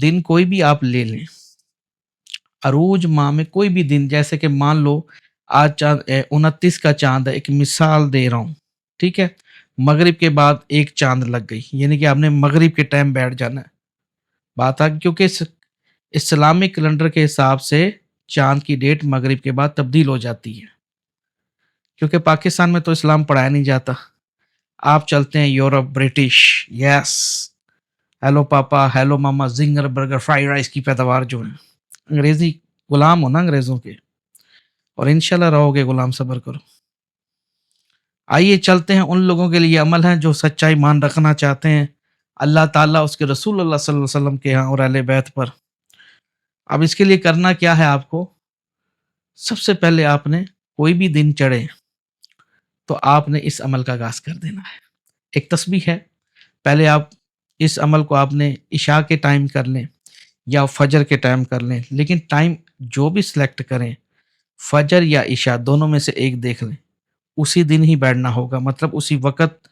دن کوئی بھی آپ لے لیں، عروج ماہ میں کوئی بھی دن، جیسے کہ مان لو آج چاند 29 کا چاند ہے، ایک مثال دے رہا ہوں، ٹھیک ہے، مغرب کے بعد ایک چاند لگ گئی، یعنی کہ آپ نے مغرب کے ٹائم بیٹھ جانا ہے، بات آ گئی، کیونکہ اسلامک کیلنڈر کے حساب سے چاند کی ڈیٹ مغرب کے بعد تبدیل ہو جاتی ہے، کیونکہ پاکستان میں تو اسلام پڑھایا نہیں جاتا، آپ چلتے ہیں یورپ، برٹش، یس، ہیلو پاپا، ہیلو ماما، زنگر برگر فرائیڈ رائس کی پیداوار جو ہے، انگریزی غلام ہونا انگریزوں کے، اور انشاءاللہ رہو گے غلام، صبر کرو۔ آئیے چلتے ہیں، ان لوگوں کے لیے عمل ہیں جو سچا ایمان رکھنا چاہتے ہیں اللہ تعالیٰ، اس کے رسول اللہ صلی اللہ علیہ وسلم کے ہاں اور اہل بیت پر۔ اب اس کے لیے کرنا کیا ہے آپ کو؟ سب سے پہلے آپ نے کوئی بھی دن چڑھے تو آپ نے اس عمل کا آغاز کر دینا ہے۔ ایک تسبیح ہے، پہلے آپ اس عمل کو آپ نے عشاء کے ٹائم کر لیں یا فجر کے ٹائم کر لیں، لیکن ٹائم جو بھی سلیکٹ کریں، فجر یا عشاء دونوں میں سے ایک دیکھ لیں، اسی دن ہی بیٹھنا ہوگا، مطلب اسی وقت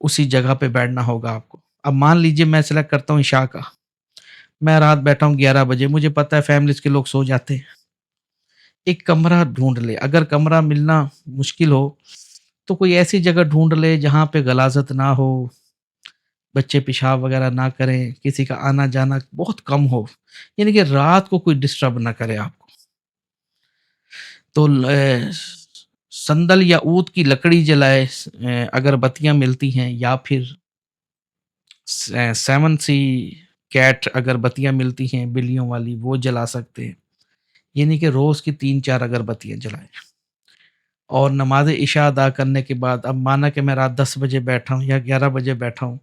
اسی جگہ پہ بیٹھنا ہوگا آپ کو۔ اب مان لیجئے میں سلیکٹ کرتا ہوں عشاء کا، میں رات بیٹھا ہوں 11 بجے، مجھے پتا ہے فیملیز کے لوگ سو جاتے ہیں، ایک کمرہ ڈھونڈ لے، اگر کمرہ ملنا مشکل ہو تو کوئی ایسی جگہ ڈھونڈ لے جہاں پہ غلاظت نہ ہو، بچے پیشاب وغیرہ نہ کریں، کسی کا آنا جانا بہت کم ہو، یعنی کہ رات کو کوئی ڈسٹرب نہ کرے آپ کو، تو سندل یا اود کی لکڑی جلائے، اگر بتیاں ملتی ہیں، یا پھر 7 سی کیٹ اگر بتیاں ملتی ہیں بلیوں والی، وہ جلا سکتے ہیں، یعنی کہ روز کی 3-4 اگربتیاں جلائیں، اور نماز عشاء ادا کرنے کے بعد، اب مانا کہ میں رات 10 بجے بیٹھا ہوں یا 11 بجے بیٹھا ہوں،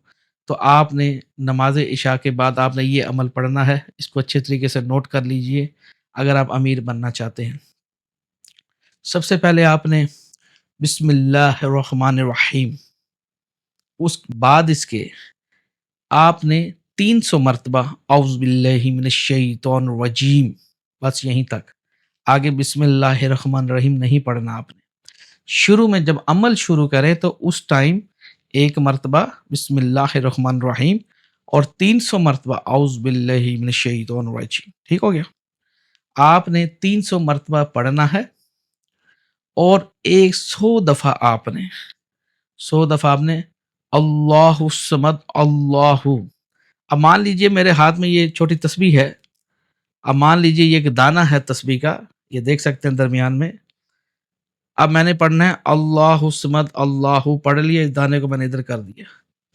تو آپ نے نماز عشاء کے بعد آپ نے یہ عمل پڑھنا ہے، اس کو اچھے طریقے سے نوٹ کر لیجئے اگر آپ امیر بننا چاہتے ہیں۔ سب سے پہلے آپ نے بسم اللہ الرحمن الرحیم، اس بعد اس کے آپ نے 300 مرتبہ اعوذ باللہ من الشیطان الرجیم، بس یہیں تک، آگے بسم اللہ الرحمن الرحیم نہیں پڑھنا آپ نے۔ شروع میں جب عمل شروع کرے تو اس ٹائم ایک مرتبہ بسم اللہ الرحمن الرحیم اور 300 مرتبہ اعوذ باللہ من الشیطان الرجیم، ٹھیک ہو گیا؟ آپ نے 300 مرتبہ پڑھنا ہے، اور 100 دفعہ آپ نے 100 دفعہ آپ نے اللہ الصمد اللہ، اب مان لیجئے میرے ہاتھ میں یہ چھوٹی تسبیح ہے، اب مان لیجئے یہ ایک دانہ ہے تسبیح کا، یہ دیکھ سکتے ہیں درمیان میں، اب میں نے پڑھنا ہے اللہ الصمد اللہ، پڑھ لیا، اس دانے کو میں نے ادھر کر دیا،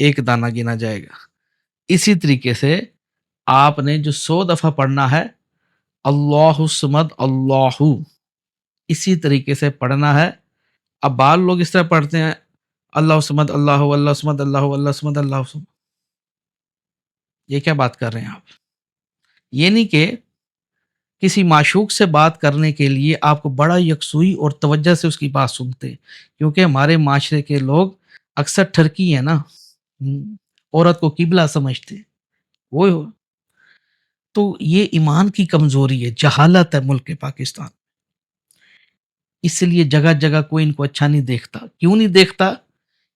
ایک دانہ گنا جائے گا۔ اسی طریقے سے آپ نے جو 100 دفعہ پڑھنا ہے اللہ الصمد اللہ، اسی طریقے سے پڑھنا ہے۔ اب بعض لوگ اس طرح پڑھتے ہیں اللہ الصمد اللہ، اللہ الصمد اللہ، اللہ الصمد اللہ الصمد، یہ کیا بات کر رہے ہیں آپ؟ یعنی کہ کسی معشوق سے بات کرنے کے لیے آپ کو بڑا یکسوئی اور توجہ سے اس کی بات سنتے ہیں، کیونکہ ہمارے معاشرے کے لوگ اکثر ٹھرکی ہیں نا، عورت کو قبلہ سمجھتے، وہ تو یہ ایمان کی کمزوری ہے، جہالت ہے ملک پاکستان، اس لیے جگہ جگہ کوئی ان کو اچھا نہیں دیکھتا۔ کیوں نہیں دیکھتا؟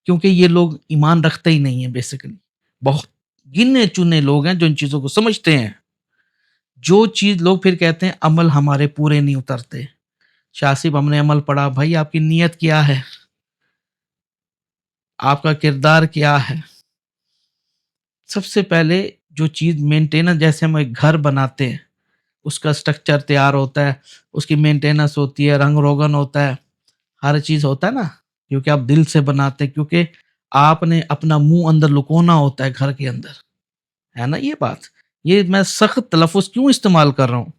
کیونکہ یہ لوگ ایمان رکھتے ہی نہیں ہیں، بیسیکلی بہت گنے چنے لوگ ہیں جو ان چیزوں کو سمجھتے ہیں، جو چیز لوگ پھر کہتے ہیں عمل ہمارے پورے نہیں اترتے، شاہ صاحب ہم نے عمل پڑھا، بھائی آپ کی نیت کیا ہے، آپ کا کردار کیا ہے؟ سب سے پہلے جو چیز مینٹیننس، جیسے ہم ایک گھر بناتے ہیں، اس کا سٹرکچر تیار ہوتا ہے، اس کی مینٹیننس ہوتی ہے، رنگ روگن ہوتا ہے، ہر چیز ہوتا ہے نا، کیونکہ آپ دل سے بناتے ہیں، کیونکہ آپ نے اپنا منہ اندر لکونا ہوتا ہے گھر کے اندر، ہے نا یہ بات۔ یہ میں سخت تلفظ کیوں استعمال کر رہا ہوں؟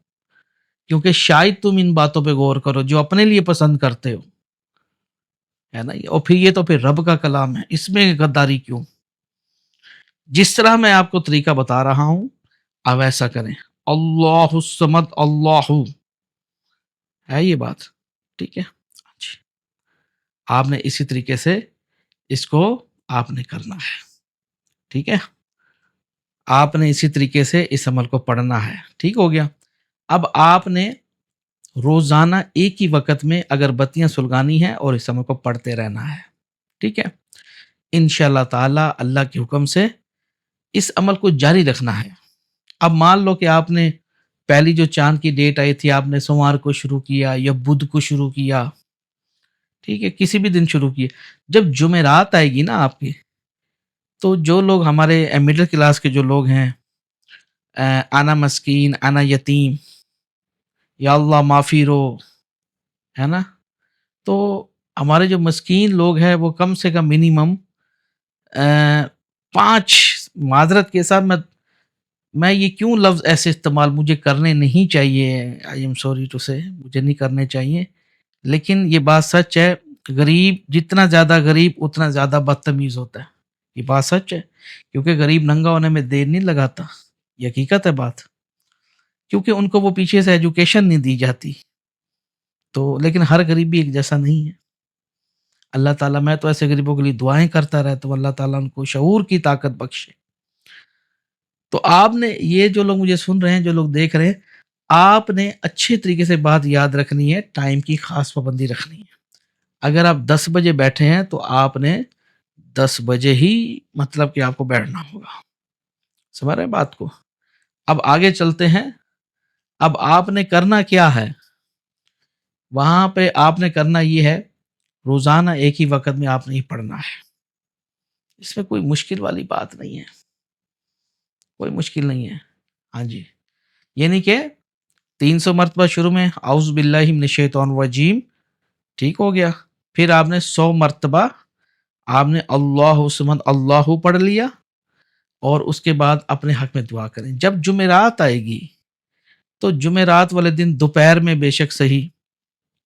کیونکہ شاید تم ان باتوں پہ غور کرو جو اپنے لیے پسند کرتے ہو، ہے نا، اور پھر یہ تو پھر رب کا کلام ہے، اس میں غداری کیوں؟ جس طرح میں آپ کو طریقہ بتا رہا ہوں اب ایسا کریں، اللہ الصمد اللہ، ہے یہ بات، ٹھیک ہے؟ اچھا، آپ نے اسی طریقے سے اس کو آپ نے کرنا ہے، ٹھیک ہے؟ آپ نے اسی طریقے سے اس عمل کو پڑھنا ہے، ٹھیک ہو گیا؟ اب آپ نے روزانہ ایک ہی وقت میں اگربتیاں سلگانی ہیں اور اس عمل کو پڑھتے رہنا ہے، ٹھیک ہے؟ انشاءاللہ تعالی اللہ کے حکم سے اس عمل کو جاری رکھنا ہے، اب مان لو کہ آپ نے پہلی جو چاند کی ڈیٹ آئی تھی آپ نے سوموار کو شروع کیا یا بدھ کو شروع کیا، ٹھیک ہے، کسی بھی دن شروع کیے، جب جمعرات آئے گی نا آپ کی، تو جو لوگ ہمارے مڈل کلاس کے جو لوگ ہیں، انا مسکین انا یتیم، یا اللہ معافی رو، ہے نا، تو ہمارے جو مسکین لوگ ہیں وہ کم سے کم منیمم 5، معذرت کے ساتھ میں یہ کیوں لفظ ایسے استعمال مجھے کرنے نہیں چاہیے، آئی ایم سوری ٹو سے، مجھے نہیں کرنے چاہیے، لیکن یہ بات سچ ہے، غریب جتنا زیادہ غریب اتنا زیادہ بدتمیز ہوتا ہے، یہ بات سچ ہے، کیونکہ غریب ننگا ہونے میں دیر نہیں لگاتا، یہ حقیقت ہے بات، کیونکہ ان کو وہ پیچھے سے ایجوکیشن نہیں دی جاتی، تو لیکن ہر غریب بھی ایک جیسا نہیں ہے، اللہ تعالیٰ، میں تو ایسے غریبوں کے لیے دعائیں کرتا رہتا ہوں، اللہ تعالیٰ ان کو شعور کی طاقت بخشے۔ تو آپ نے یہ جو لوگ مجھے سن رہے ہیں، جو لوگ دیکھ رہے ہیں، آپ نے اچھے طریقے سے بات یاد رکھنی ہے، ٹائم کی خاص پابندی رکھنی ہے۔ اگر آپ 10 بجے بیٹھے ہیں تو آپ نے 10 بجے ہی مطلب کہ آپ کو بیٹھنا ہوگا، سمجھ رہے ہیں بات کو؟ اب آگے چلتے ہیں، اب آپ نے کرنا کیا ہے، وہاں پہ آپ نے کرنا یہ ہے، روزانہ ایک ہی وقت میں آپ نے ہی پڑھنا ہے، اس میں کوئی مشکل والی بات نہیں ہے، کوئی مشکل نہیں ہے، ہاں جی، یعنی کہ 300 مرتبہ شروع میں اعوذ باللہ من الشیطان الرجیم، ٹھیک ہو گیا، پھر آپ نے 100 مرتبہ آپ نے اللہ سمد اللہ پڑھ لیا، اور اس کے بعد اپنے حق میں دعا کریں۔ جب جمعرات آئے گی تو جمعرات والے دن دوپہر میں بے شک صحیح،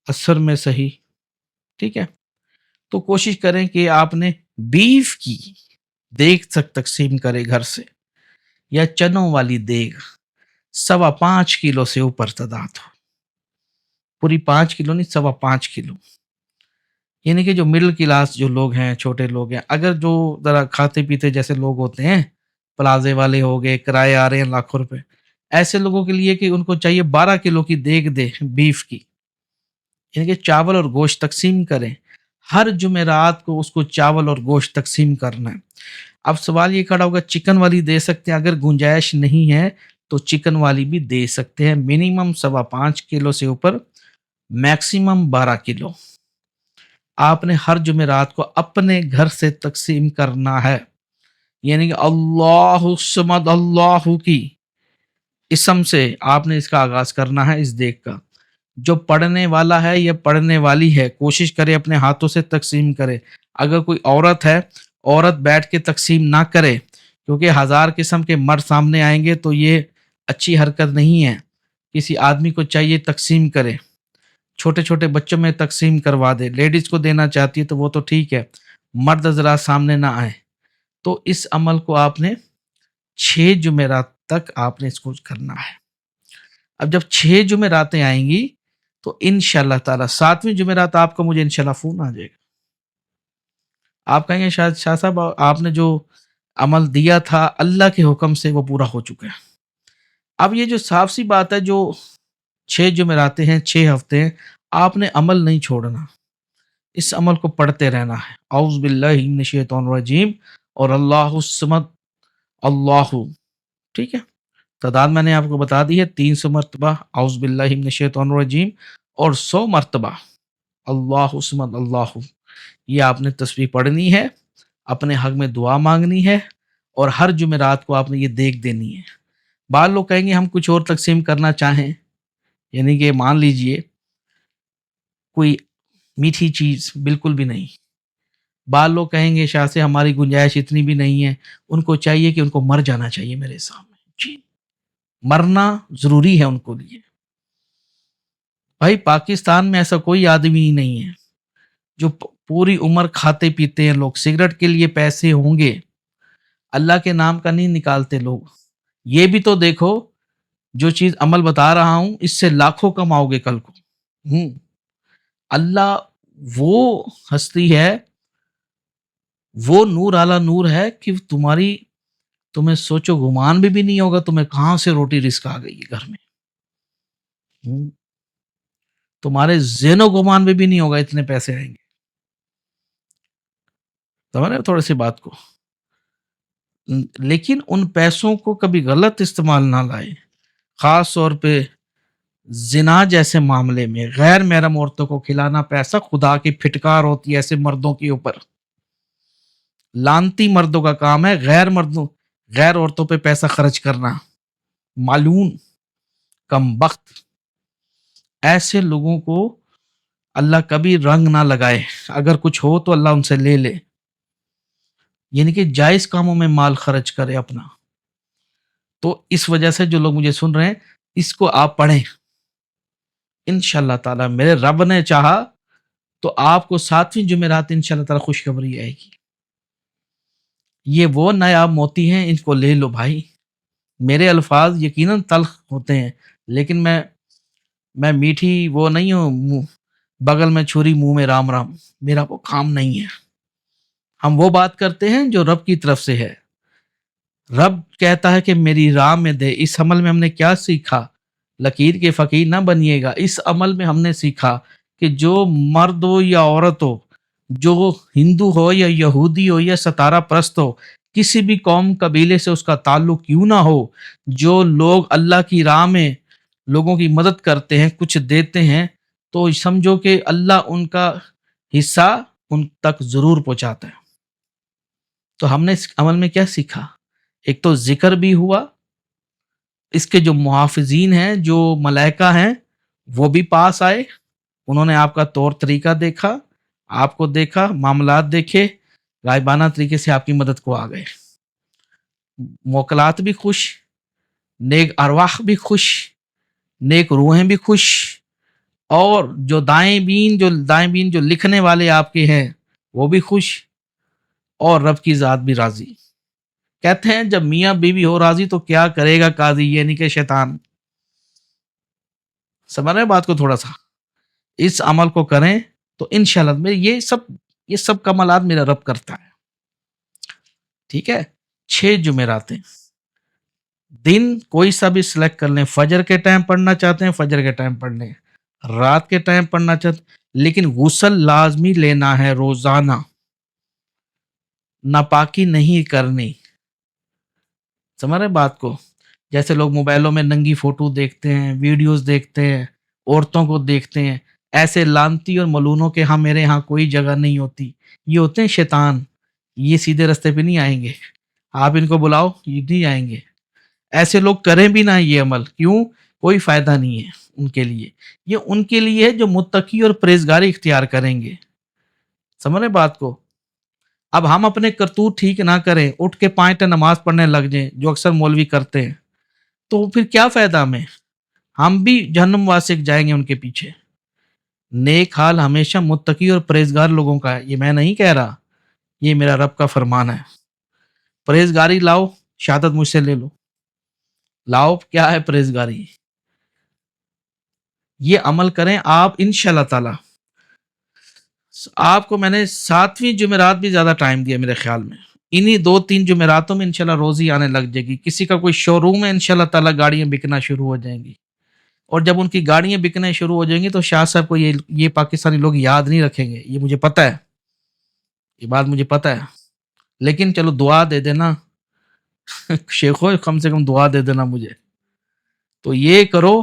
عصر میں صحیح، ٹھیک ہے، تو کوشش کریں کہ آپ نے بیف کی دیگ تک تقسیم کرے گھر سے، یا چنوں والی دیگ 5.25 کلو سے اوپر تعداد ہو، پوری 5 کلو نہیں، 5.25 کلو، یعنی کہ جو مڈل کلاس جو لوگ ہیں، چھوٹے لوگ ہیں، اگر جو ذرا کھاتے پیتے جیسے لوگ ہوتے ہیں، پلازے والے ہو گئے، کرائے آ رہے ہیں لاکھوں روپے، ایسے لوگوں کے لیے کہ ان کو چاہیے 12 کلو کی دیگ دے بیف کی، یعنی کہ چاول اور گوشت تقسیم کریں، ہر جمعرات کو اس کو چاول اور گوشت تقسیم کرنا ہے۔ اب سوال یہ کھڑا ہوگا، چکن والی دے سکتے ہیں؟ اگر گنجائش نہیں ہے تو چکن والی بھی دے سکتے ہیں، منیمم 5.25 کلو سے اوپر، میکسیمم 12 کلو آپ نے ہر جمعرات کو اپنے گھر سے تقسیم کرنا ہے، یعنی کہ اللہ الصمد اللہ کی اسم سے آپ نے اس کا آغاز کرنا ہے، اس دیگ کا۔ جو پڑھنے والا ہے یا پڑھنے والی ہے کوشش کرے اپنے ہاتھوں سے تقسیم کرے، اگر کوئی عورت ہے، عورت بیٹھ کے تقسیم نہ کرے، کیونکہ 1000 قسم کے مرد سامنے آئیں گے تو یہ اچھی حرکت نہیں ہے، کسی آدمی کو چاہیے تقسیم کرے، چھوٹے چھوٹے بچوں میں تقسیم کروا دے، لیڈیز کو دینا چاہتی ہے تو وہ تو ٹھیک ہے، مرد حضرات سامنے نہ آئے، تو اس عمل کو آپ نے 6 جمعرات تک آپ نے اس کو کرنا ہے۔ اب جب 6 جمعراتیں آئیں گی تو انشاءاللہ تعالیٰ 7ویں جمعرات آپ کا مجھے انشاءاللہ فون آ جائے گا، آپ کہیں گے شاہ صاحب آپ نے جو عمل دیا تھا اللہ کے حکم سے وہ پورا ہو چکا ہے۔ اب یہ جو صاف سی بات ہے، جو 6 جمعراتیں ہیں، 6 ہفتے ہیں، آپ نے عمل نہیں چھوڑنا، اس عمل کو پڑھتے رہنا ہے، اعوذ باللہ من الشیطان الرجیم اور اللہ الصمد اللہ، ٹھیک ہے، تعداد میں نے آپ کو بتا دی ہے، 300 مرتبہ اعوذ باللہ من الشیطان الرجیم اور 100 مرتبہ اللہ الصمد اللہ، یہ آپ نے تسبیح پڑھنی ہے، اپنے حق میں دعا مانگنی ہے، اور ہر جمعرات کو آپ نے یہ دیکھ دینی ہے۔ بعض لوگ کہیں گے ہم کچھ اور تقسیم کرنا چاہیں، یعنی کہ مان لیجئے کوئی میٹھی چیز، بالکل بھی نہیں، بعض لوگ کہیں گے شاہ سے ہماری گنجائش اتنی بھی نہیں ہے، ان کو چاہیے کہ ان کو مر جانا چاہیے میرے سامنے، جی، مرنا ضروری ہے ان کو لیے۔ بھائی پاکستان میں ایسا کوئی آدمی ہی نہیں ہے جو پوری عمر کھاتے پیتے ہیں، لوگ سگریٹ کے لیے پیسے ہوں گے، اللہ کے نام کا نہیں نکالتے لوگ، یہ بھی تو دیکھو، جو چیز عمل بتا رہا ہوں اس سے لاکھوں کماؤ گے کل کو، ہوں، اللہ وہ ہستی ہے، وہ نور اعلیٰ نور ہے کہ تمہیں سوچو گمان بھی نہیں ہوگا تمہیں کہاں سے روٹی رزق آ گئی ہے گھر میں، ہوں، تمہارے ذہن و گمان بھی نہیں ہوگا اتنے پیسے آئیں گے، سمجھ رہے ہو تھوڑی سی بات کو؟ لیکن ان پیسوں کو کبھی غلط استعمال نہ لائے، خاص طور پہ زنا جیسے معاملے میں غیر محرم عورتوں کو کھلانا پیسہ خدا کی پھٹکار ہوتی ہے ایسے مردوں کے اوپر، لانتی مردوں کا کام ہے غیر عورتوں پہ پیسہ خرچ کرنا، معلوم کم بخت، ایسے لوگوں کو اللہ کبھی رنگ نہ لگائے، اگر کچھ ہو تو اللہ ان سے لے لے، یعنی کہ جائز کاموں میں مال خرچ کرے اپنا۔ تو اس وجہ سے جو لوگ مجھے سن رہے ہیں اس کو آپ پڑھیں، انشاءاللہ تعالی میرے رب نے چاہا تو آپ کو 7ویں جمعرات انشاءاللہ تعالی خوشخبری آئے گی۔ یہ وہ نایاب موتی ہیں، ان کو لے لو بھائی۔ میرے الفاظ یقیناً تلخ ہوتے ہیں، لیکن میں میٹھی وہ نہیں ہوں، بغل میں چھری منہ میں رام رام، میرا وہ کام نہیں ہے۔ ہم وہ بات کرتے ہیں جو رب کی طرف سے ہے۔ رب کہتا ہے کہ میری راہ میں دے۔ اس عمل میں ہم نے کیا سیکھا؟ لکیر کے فقیر نہ بنیے گا۔ اس عمل میں ہم نے سیکھا کہ جو مرد ہو یا عورت ہو، جو ہندو ہو یا یہودی ہو یا ستارہ پرست ہو، کسی بھی قوم قبیلے سے اس کا تعلق کیوں نہ ہو، جو لوگ اللہ کی راہ میں لوگوں کی مدد کرتے ہیں، کچھ دیتے ہیں، تو سمجھو کہ اللہ ان کا حصہ ان تک ضرور پہنچاتا ہے۔ تو ہم نے اس عمل میں کیا سیکھا؟ ایک تو ذکر بھی ہوا، اس کے جو محافظین ہیں، جو ملائکہ ہیں، وہ بھی پاس آئے، انہوں نے آپ کا طور طریقہ دیکھا، آپ کو دیکھا، معاملات دیکھے، غائبانہ طریقے سے آپ کی مدد کو آ گئے۔ موکلات بھی خوش، نیک ارواح بھی خوش، نیک روحیں بھی خوش، اور جو دائیں بین جو لکھنے والے آپ کے ہیں وہ بھی خوش، اور رب کی ذات بھی راضی۔ کہتے ہیں جب میاں بیوی ہو راضی تو کیا کرے گا قاضی، یعنی کہ شیطان۔ سمجھ رہے بات کو؟ تھوڑا سا اس عمل کو کریں تو انشاءاللہ یہ سب کمالات میرا رب کرتا ہے۔ ٹھیک ہے، 6 جمعراتیں، دن کوئی سا بھی سلیکٹ کر لیں، فجر کے ٹائم پڑھنا چاہتے ہیں فجر کے ٹائم پڑھ لیں، رات کے ٹائم پڑھنا چاہتے ہیں، لیکن غسل لازمی لینا ہے روزانہ، ناپاکی نہیں کرنی۔ سمجھ رہے بات کو؟ جیسے لوگ موبائلوں میں ننگی فوٹو دیکھتے ہیں، ویڈیوز دیکھتے ہیں، عورتوں کو دیکھتے ہیں، ایسے لانتی اور ملونوں کے ہاں میرے ہاں کوئی جگہ نہیں ہوتی، یہ ہوتے ہیں شیطان، یہ سیدھے رستے پہ نہیں آئیں گے، آپ ان کو بلاؤ یہ نہیں آئیں گے۔ ایسے لوگ کریں بھی نہ یہ عمل، کیوں؟ کوئی فائدہ نہیں ہے ان کے لیے، یہ ان کے لیے ہے جو متقی اور پرہیزگاری اختیار کریں گے۔ سمجھ رہے بات کو؟ اب ہم اپنے کرتوت ٹھیک نہ کریں، اٹھ کے 5 ٹائم نماز پڑھنے لگ جائیں جو اکثر مولوی کرتے ہیں، تو پھر کیا فائدہ ہمیں؟ ہم بھی جہنم واسک جائیں گے ان کے پیچھے۔ نیک حال ہمیشہ متقی اور پرہیزگار لوگوں کا ہے، یہ میں نہیں کہہ رہا، یہ میرا رب کا فرمان ہے۔ پرہیزگاری لاؤ، شہادت مجھ سے لے لو، لاؤ کیا ہے پرہیزگاری، یہ عمل کریں آپ انشاءاللہ تعالی۔ آپ کو میں نے 7ویں جمعرات بھی زیادہ ٹائم دیا میرے خیال میں، انہی 2-3 جمعراتوں میں انشاءاللہ روزی آنے لگ جائے گی۔ کسی کا کوئی شو روم ہے، انشاءاللہ تعالی گاڑیاں بکنا شروع ہو جائیں گی، اور جب ان کی گاڑیاں بکنے شروع ہو جائیں گی تو شاہ صاحب کو یہ پاکستانی لوگ یاد نہیں رکھیں گے، یہ مجھے پتہ ہے، یہ بات مجھے پتہ ہے، لیکن چلو دعا دے دینا شیخو، کم سے کم دعا دے دینا مجھے۔ تو یہ کرو،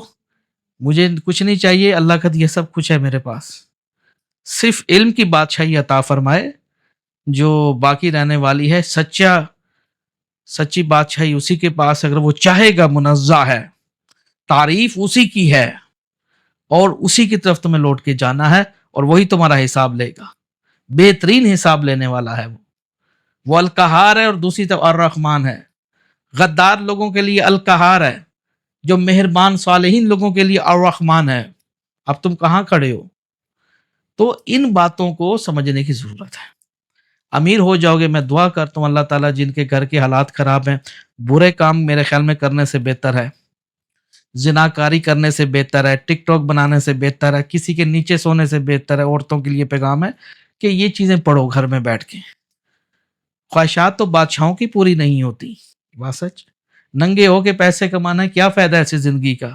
مجھے کچھ نہیں چاہیے، اللہ کا یہ سب کچھ ہے میرے پاس، صرف علم کی بادشاہی عطا فرمائے جو باقی رہنے والی ہے، سچی بادشاہی اسی کے پاس، اگر وہ چاہے گا منزہ ہے، تعریف اسی کی ہے، اور اسی کی طرف تمہیں لوٹ کے جانا ہے، اور وہی تمہارا حساب لے گا، بہترین حساب لینے والا ہے وہ القہار ہے، اور دوسری طرف الرحمن ہے۔ غدار لوگوں کے لیے القہار ہے، جو مہربان صالحین لوگوں کے لیے الرحمن ہے۔ اب تم کہاں کھڑے ہو؟ تو ان باتوں کو سمجھنے کی ضرورت ہے۔ امیر ہو جاؤ گے، میں دعا کرتا ہوں اللہ تعالیٰ جن کے گھر کے حالات خراب ہیں، برے کام میرے خیال میں کرنے سے بہتر ہے، زناکاری کرنے سے بہتر ہے، ٹک ٹاک بنانے سے بہتر ہے، کسی کے نیچے سونے سے بہتر ہے۔ عورتوں کے لیے پیغام ہے کہ یہ چیزیں پڑھو گھر میں بیٹھ کے۔ خواہشات تو بادشاہوں کی پوری نہیں ہوتی، بات سچ۔ ننگے ہو کے پیسے کمانا ہے، کیا فائدہ ایسی زندگی کا؟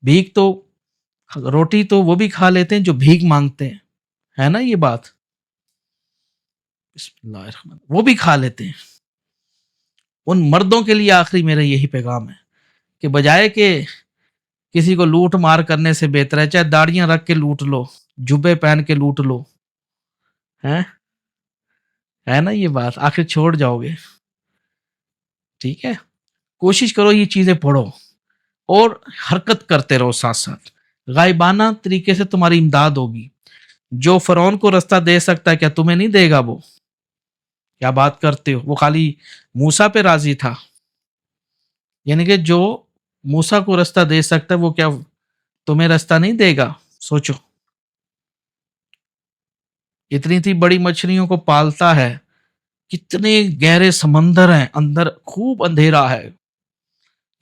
بھیک تو، روٹی تو وہ بھی کھا لیتے ہیں جو بھیک مانگتے ہیں، ہے نا یہ بات؟ بسم اللہ الرحمن، وہ بھی کھا لیتے ہیں۔ ان مردوں کے لیے آخری میرا یہی پیغام ہے کہ بجائے کہ کسی کو لوٹ مار کرنے سے بہتر ہے چاہے داڑیاں رکھ کے لوٹ لو، جبے پہن کے لوٹ لو، ہے ہے نا یہ بات، آخر چھوڑ جاؤ گے. ٹھیک ہے، کوشش کرو یہ چیزیں پڑھو اور حرکت کرتے رہو ساتھ ساتھ. غائبانہ طریقے سے تمہاری امداد ہوگی. جو فرعون کو رستہ دے سکتا ہے کیا تمہیں نہیں دے گا؟ وہ کیا بات کرتے ہو؟ وہ خالی موسیٰ پہ راضی تھا، یعنی کہ جو موسیٰ کو رستہ دے سکتا ہے وہ کیا تمہیں رستہ نہیں دے گا؟ سوچو، اتنی اتنی بڑی مچھلیوں کو پالتا ہے، کتنے گہرے سمندر ہیں، اندر خوب اندھیرا ہے،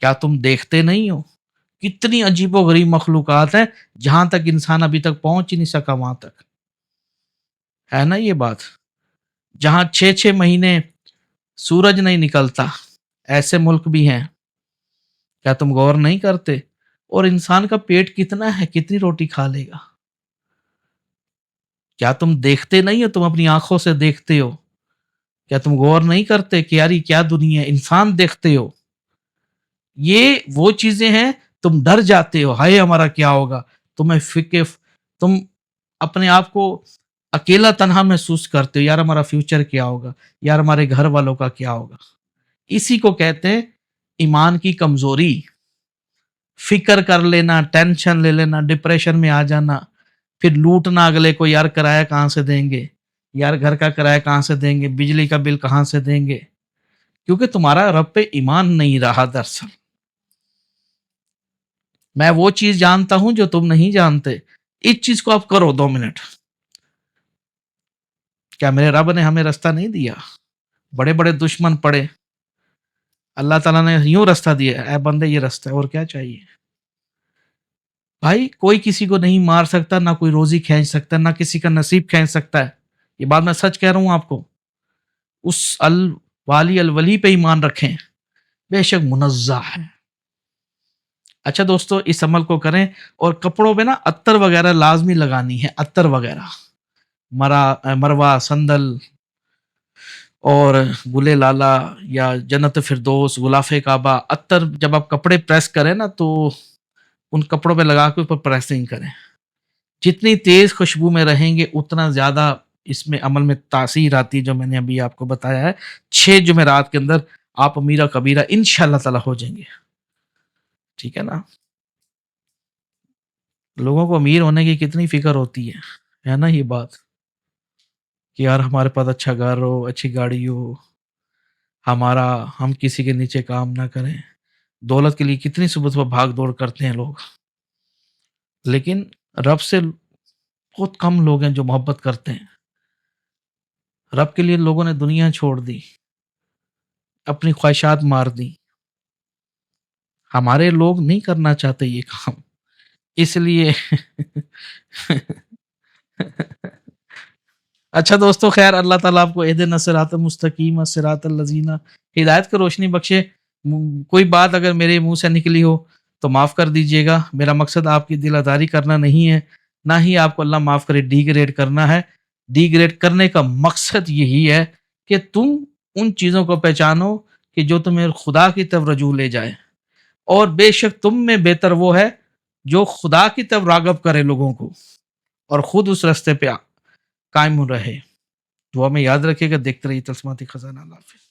کیا تم دیکھتے نہیں ہو؟ کتنی عجیب و غریب مخلوقات ہیں، جہاں تک انسان ابھی تک پہنچ ہی نہیں سکا وہاں تک. ہے نا یہ بات؟ جہاں 6 6 مہینے سورج نہیں نکلتا، ایسے ملک بھی ہیں. کیا تم غور نہیں کرتے؟ اور انسان کا پیٹ کتنا ہے، کتنی روٹی کھا لے گا؟ کیا تم دیکھتے نہیں ہو؟ تم اپنی آنکھوں سے دیکھتے ہو؟ کیا تم غور نہیں کرتے کہ یار یہ کیا دنیا ہے؟ انسان دیکھتے ہو؟ یہ وہ چیزیں ہیں، تم ڈر جاتے ہو ہائے ہمارا کیا ہوگا. تمہیں فکر، تم اپنے آپ کو اکیلا تنہا محسوس کرتے ہو، یار ہمارا فیوچر کیا ہوگا، یار ہمارے گھر والوں کا کیا ہوگا. اسی کو کہتے ہیں ایمان کی کمزوری. فکر کر لینا، ٹینشن لے لینا، ڈپریشن میں آ جانا، پھر لوٹنا اگلے کو، یار کرایہ کہاں سے دیں گے، یار گھر کا کرایہ کہاں سے دیں گے، بجلی کا بل کہاں سے دیں گے، کیونکہ تمہارا رب پہ ایمان نہیں رہا. دراصل میں وہ چیز جانتا ہوں جو تم نہیں جانتے. اس چیز کو آپ کرو 2 منٹ. کیا میرے رب نے ہمیں رستہ نہیں دیا؟ بڑے بڑے دشمن پڑے، اللہ تعالیٰ نے یوں رستہ دیا، اے بندے یہ رستہ ہے، اور کیا چاہیے؟ بھائی کوئی کسی کو نہیں مار سکتا، نہ کوئی روزی کھینچ سکتا، نہ کسی کا نصیب کھینچ سکتا ہے. یہ بات میں سچ کہہ رہا ہوں آپ کو. اس الوالی الولی پہ ایمان رکھیں، بے شک منزہ ہے. اچھا دوستو، اس عمل کو کریں، اور کپڑوں پہ نا عطر وغیرہ لازمی لگانی ہے. عطر وغیرہ، مروا، سندل اور گلے لالا یا جنت فردوس، غلاف کعبہ، عطر جب آپ کپڑے پریس کریں نا تو ان کپڑوں پہ لگا کے اوپر پریسنگ کریں. جتنی تیز خوشبو میں رہیں گے اتنا زیادہ اس میں عمل میں تاثیر آتی ہے، جو میں نے ابھی آپ کو بتایا ہے. 6 جمعرات کے اندر آپ امیرہ کبیرہ انشاءاللہ تعالی ہو جائیں گے. ٹھیک ہے نا؟ لوگوں کو امیر ہونے کی کتنی فکر ہوتی ہے نا یہ بات، کہ یار ہمارے پاس اچھا گھر ہو، اچھی گاڑی ہو، ہمارا، ہم کسی کے نیچے کام نہ کریں. دولت کے لیے کتنی صبح صبح بھاگ دوڑ کرتے ہیں لوگ، لیکن رب سے بہت کم لوگ ہیں جو محبت کرتے ہیں. رب کے لیے لوگوں نے دنیا چھوڑ دی، اپنی خواہشات مار دی. ہمارے لوگ نہیں کرنا چاہتے یہ کام، اس لیے اچھا دوستو، خیر اللہ تعالیٰ آپ کو اہدنا الصراط المستقیم صراط الذین، ہدایت کی روشنی بخشے. کوئی بات اگر میرے منہ سے نکلی ہو تو معاف کر دیجیے گا. میرا مقصد آپ کی دل آزاری کرنا نہیں ہے، نہ ہی آپ کو اللہ معاف کرے ڈی گریڈ کرنا ہے. ڈی گریڈ کرنے کا مقصد یہی ہے کہ تم ان چیزوں کو پہچانو کہ جو تمہیں خدا کی طرف رجوع لے جائے، اور بے شک تم میں بہتر وہ ہے جو خدا کی طرف راغب کرے لوگوں کو، اور خود اس رستے پہ قائم رہے. دعا میں یاد رکھے گا. دیکھتے رہیے تسماتی خزانہ. اللہ حافظ.